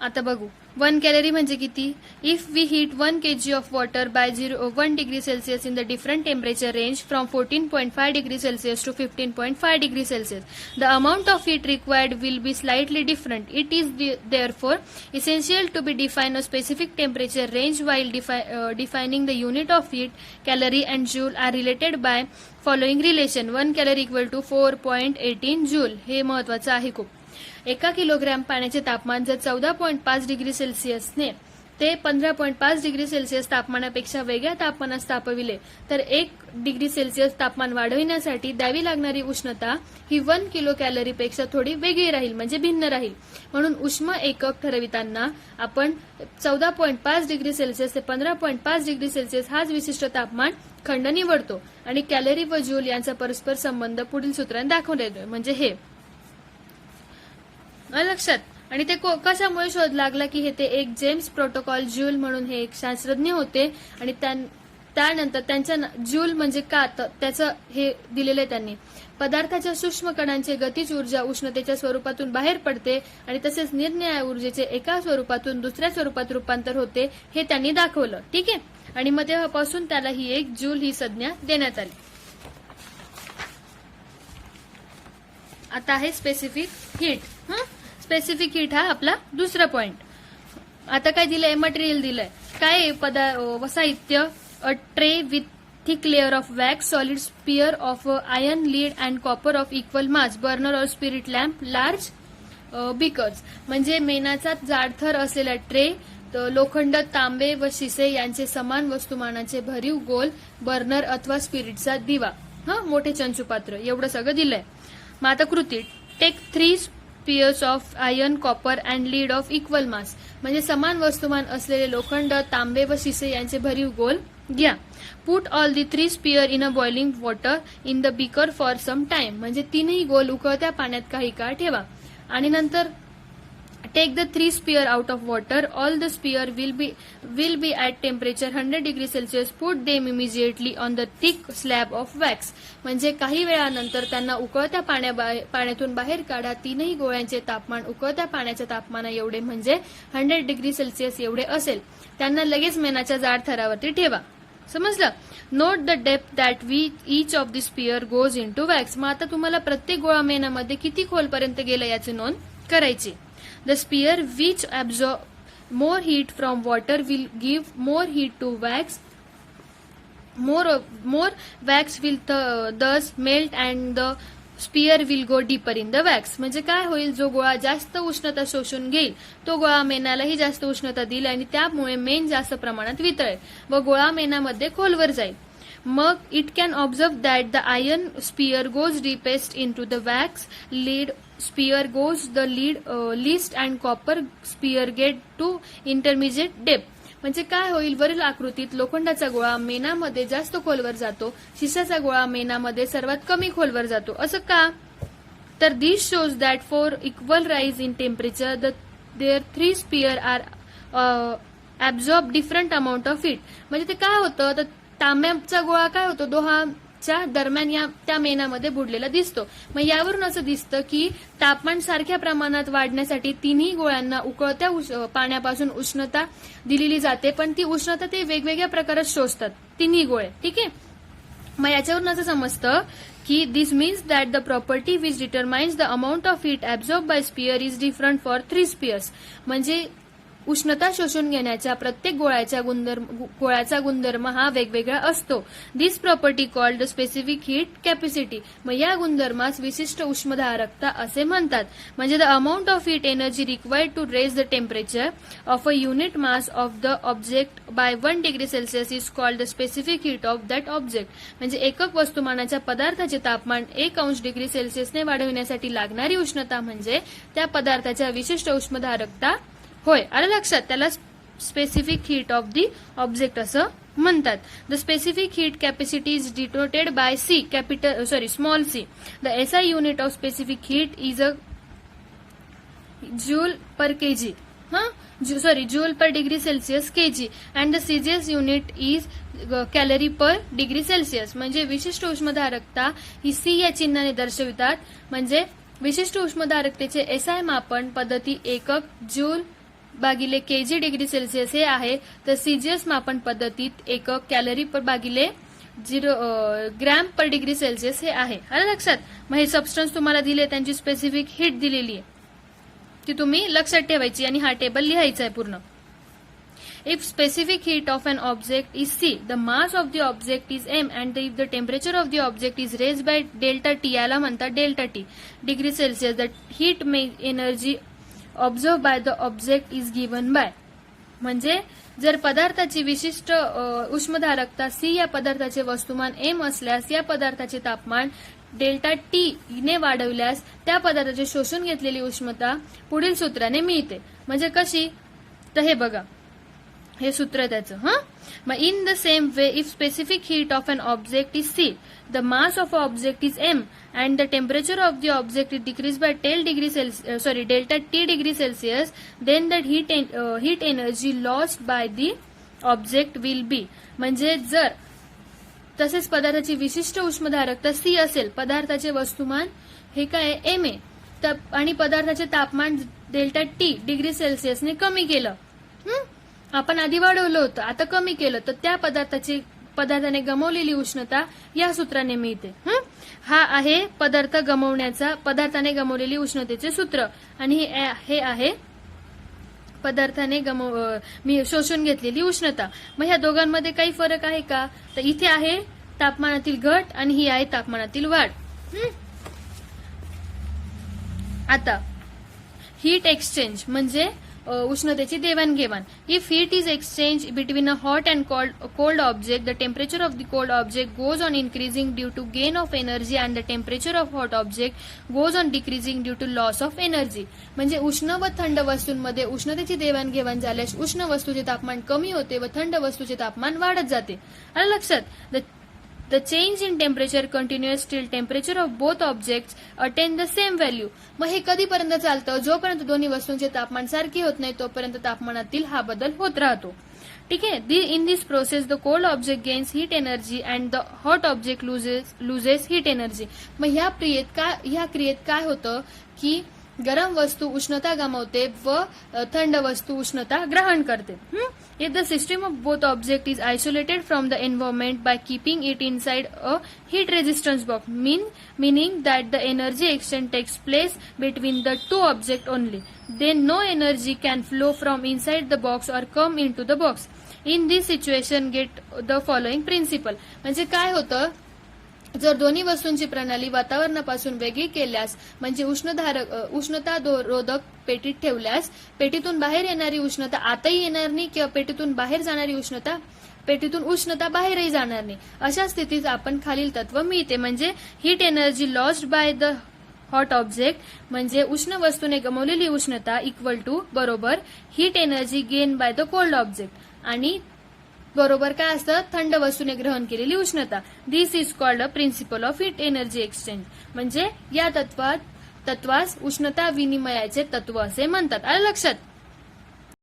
आता बघू 1 कॅलरी म्हणजे किती. If we heat 1 kg of water by 1 degree Celsius in the different temperature range from 14.5 degree Celsius to 15.5 degree Celsius, the amount of heat required will be slightly different. It is therefore essential to be define a specific temperature range while defining the unit of heat. Calorie and joule are related by following relation. 1 calorie equal to 4.18 joule. हे महत्वाचं आहे खूप. 1 kilogram पाण्याचे तापमान जर 14.5 degree सेल्सिअसने ते 15.5 degree Celsius तापमानापेक्षा वेगळ्या तापमानात तापविले तर 1 डिग्री सेल्सिअस तापमान वाढविण्यासाठी द्यावी लागणारी उष्णता ही 1 किलो कॅलरीपेक्षा थोडी वेगळी राहील, म्हणजे भिन्न राहील. म्हणून उष्मा एकक ठरविताना आपण 14.5 डिग्री सेल्सिअस ते 15.5 डिग्री सेल्सिअस हाच विशिष्ट तापमान खंड निवडतो आणि कॅलरी व जूल यांचा परस्पर संबंध पुढील सूत्राने दाखवण्यात येतो, म्हणजे हे लक्षात. आणि ते कशामुळे शोध लागला की हे ते एक जेम्स प्रोटोकॉल जूल म्हणून हे एक शास्त्रज्ञ होते आणि त्यानंतर त्यांच्या जूल म्हणजे का त्याचं हे दिलेलं आहे त्यांनी. पदार्थाच्या सूक्ष्म कणांची गतीज ऊर्जा उष्णतेच्या स्वरूपातून बाहेर पडते आणि तसेच निरनिराळ्या ऊर्जेचे एका स्वरूपातून दुसऱ्या स्वरूपात रूपांतर होते हे त्यांनी दाखवलं. ठीक आहे. आणि मग तेव्हापासून त्याला ही एक जूल ही संज्ञा देण्यात आली. आता आहे स्पेसिफिक हीट. स्पेसिफिक हीट हा आपला दुसरा पॉइंट. आता काय दिलंय, मटेरियल दिलंय. काय साहित्य, a tray with thick layer of wax, solid sphere of iron, lead and copper of equal mass, burner or spirit lamp, large beakers. म्हणजे मेणाचा जाडथर असलेला ट्रे, लोखंड, तांबे व शिसे यांचे समान वस्तुमानाचे भरीव गोल बर्नर अथवा स्पिरिटचा दिवा, मोठे चंचुपात्र, एवढं सगळं दिलंय. मग आता कृती. Take 3 spheres of iron, copper and lead of equal mass. म्हणजे समान वस्तुमान असलेले लोखंड, तांबे व शिसे यांचे भरीव गोल घ्या. Put all the 3 sphere in a boiling water in the beaker for some time. म्हणजे तीनही गोल उकळत्या पाण्यात काही काळ ठेवा. आणि नंतर take the 3 sphere out of water. All the sphere will be at temperature 100 degree Celsius. Put them immediately on the thick slab of wax. म्हणजे काही वेळानंतर त्यांना उकळत्या पाण्यातून बाहेर काढा. तीनही गोळ्यांचे तापमान उकळत्या पाण्याच्या तापमाना एवढे म्हणजे 100 डिग्री सेल्सिअस एवढे असेल. त्यांना लगेच मेणाच्या जाड थरावरती ठेवा. समजलं. Note the depth that each of the sphere goes into wax. मग आता तुम्हाला प्रत्येक गोळा मेणामध्ये किती खोलपर्यंत गेला याची नोंद करायची. The spear which absorb more heat from water will give more heat to wax. More wax will thus melt and the spear will go deeper in the wax. म्हणजे काय होईल, जो गोळा जास्त उष्णता शोषून घेईल तो गोळा मेणालाही जास्त उष्णता देईल आणि त्यामुळे मेण जास्त प्रमाणात वितळेल व गोळा मेणामध्ये खोलवर जाईल. मग it can observe that the iron sphere goes deepest into the wax, lead sphere goes the least and copper sphere get to intermediate depth. म्हणजे काय होईल, वरील आकृतीत लोखंडाचा गोळा मेणामध्ये जास्त खोलवर जातो, शिशाचा गोळा मेणामध्ये सर्वात कमी खोलवर जातो. असं का, तर this shows that for equal rise in temperature there 3 sphere are absorb different amount of heat. म्हणजे ते काय होतं, तर तांब्याचा गोळा काय होतो, दोहाच्या दरम्यान त्या मेणामध्ये बुडलेला दिसतो. मग यावरून असं दिसतं की तापमान सारख्या प्रमाणात वाढण्यासाठी तिन्ही गोळ्यांना उकळत्या पाण्यापासून उष्णता दिलेली जाते, पण ती उष्णता ते वेगवेगळ्या प्रकारात शोषतात तिन्ही गोळे. ठीक आहे. मग याच्यावरून असं समजतं की this means that the property which determines the amount of heat absorb by sphere is different for 3 spheres. म्हणजे उष्णता शोषून घेण्याच्या प्रत्येक गोळ्याचा गुणधर्म हा वेगवेगळा असतो. This property called specific heat capacity. मग या गुणधर्मास विशिष्ट उष्मधारकता असे म्हणतात. म्हणजे the amount of heat energy required to raise the temperature of a unit mass of the object by 1 degree Celsius is called the specific heat of that object. म्हणजे एकक वस्तुमानाच्या पदार्थाचे तापमान 1 डिग्री सेल्सिअसने वाढविण्यासाठी लागणारी उष्णता म्हणजे त्या पदार्थाच्या विशिष्ट उष्मधारकता होय. आलं लक्षात. त्याला specific heat of the object असं म्हणतात. The specific heat capacity is denoted by small c. The SI unit of specific heat is a joule per kg. Joule per degree Celsius kg and the CGS unit is calorie per degree Celsius. म्हणजे विशिष्ट उष्मधारकता ही C या चिन्हाने दर्शवितात. म्हणजे विशिष्ट उष्मधारकतेचे SI मापन पद्धती एकक जूल भागिले केजी डिग्री सेल्सिअस हे आहे, तर सीजीएस मापन पद्धतीत एकक कॅलरी पर भागिले 0 ग्रॅम पर डिग्री सेल्सिअस हे आहे. आलं लक्षात. मग हे सबस्टन्स तुम्हाला दिले, त्यांची स्पेसिफिक हीट दिलेली आहे, ती तुम्ही लक्षात ठेवायची आणि हा टेबल लिहायचा आहे पूर्ण. If specific heat of an object is C, the mass of the object is M, and if the temperature of the object is raised by delta T, याला म्हणतात delta T degree Celsius, the heat energy observed by the object is given by. म्हणजे जर पदार्थाची विशिष्ट उष्मधारकता C या पदार्थाचे वस्तुमान M असल्यास या पदार्थाचे तापमान डेल्टा टी ने वाढवल्यास त्या पदार्थाची शोषून घेतलेली उष्णता पुढील सूत्राने मिळते. म्हणजे कशी, तर हे बघा, हे सूत्र त्याचं. मग in the same way, if specific heat of an object is c, the mass of object is m, and the temperature of the object is decrease by delta T degree Celsius, then that heat energy lost by the object will be. म्हणजे जर तसेच पदार्थाची विशिष्ट उष्मधारकता C असेल, पदार्थाचे वस्तुमान हे काय एम आहे, आणि पदार्थाचे तापमान डेल्टा टी डिग्री सेल्सिअसने कमी केलं, आपण आधी वाढवलं होतं, आता कमी केलं, तर त्या पदार्थाने गमावलेली उष्णता या सूत्राने मिळते. हा आहे पदार्थाने गमावलेली उष्णतेचे सूत्र, आणि हे आहे पदार्थाने शोषून घेतलेली उष्णता. मग ह्या दोघांमध्ये काही फरक आहे का, तर इथे आहे तापमानातील घट आणि ही आहे तापमानातील वाढ. आता हीट एक्सचेंज म्हणजे उष्णतेची देवाणघेवाण. If heat is exchange between a hot and cold object, the temperature of the cold object goes on increasing due to gain of energy, and the temperature of hot object goes on decreasing due to loss of energy. म्हणजे उष्ण व थंड वस्तूंमध्ये उष्णतेची देवाणघेवाण झाल्यास उष्ण वस्तूचे तापमान कमी होते व थंड वस्तूचे तापमान वाढत जाते. आलं लक्षात. The change in temperature continues till temperature of both objects attain the same value. मग हे कधीपर्यंत चालतं, जोपर्यंत दोन्ही वस्तूंचे तापमान सारखे होत नाही तोपर्यंत तापमानातील हा बदल होत राहतो. ठीक आहे. In this process the cold object gains heat energy and the hot object loses heat energy. मग ह्या क्रियेत काय होतं की गरम वस्तू उष्णता गमावते व थंड वस्तू उष्णता ग्रहण करते. If the system of both object is isolated from the environment by keeping it inside a heat resistance box, meaning that the energy exchange takes place between the two objects only, then no energy can flow from inside the box or come into the box. In this situation get the following principle. म्हणजे काय होतं, जर दोन्ही वस्तूंची प्रणाली वातावरणापासून वेगळी केल्यास, म्हणजे उष्णता रोधक पेटीत ठेवल्यास पेटीतून बाहेर येणारी उष्णता आतही येणार नाही किंवा पेटीतून बाहेर जाणारी पेटीतून उष्णता बाहेरही जाणार नाही. अशा स्थितीत आपण खालील तत्व मिळते. म्हणजे heat energy lost by the hot object, म्हणजे उष्ण वस्तूने गमावलेली उष्णता इक्वल टू बरोबर heat energy gain by the cold object, आणि बरोबर काय असतं, थंड वस्तूने ग्रहण केलेली उष्णता. This is called a principle of heat energy exchange. म्हणजे या तत्वास उष्णता विनिमयाचे तत्व असे म्हणतात. आलं लक्षात.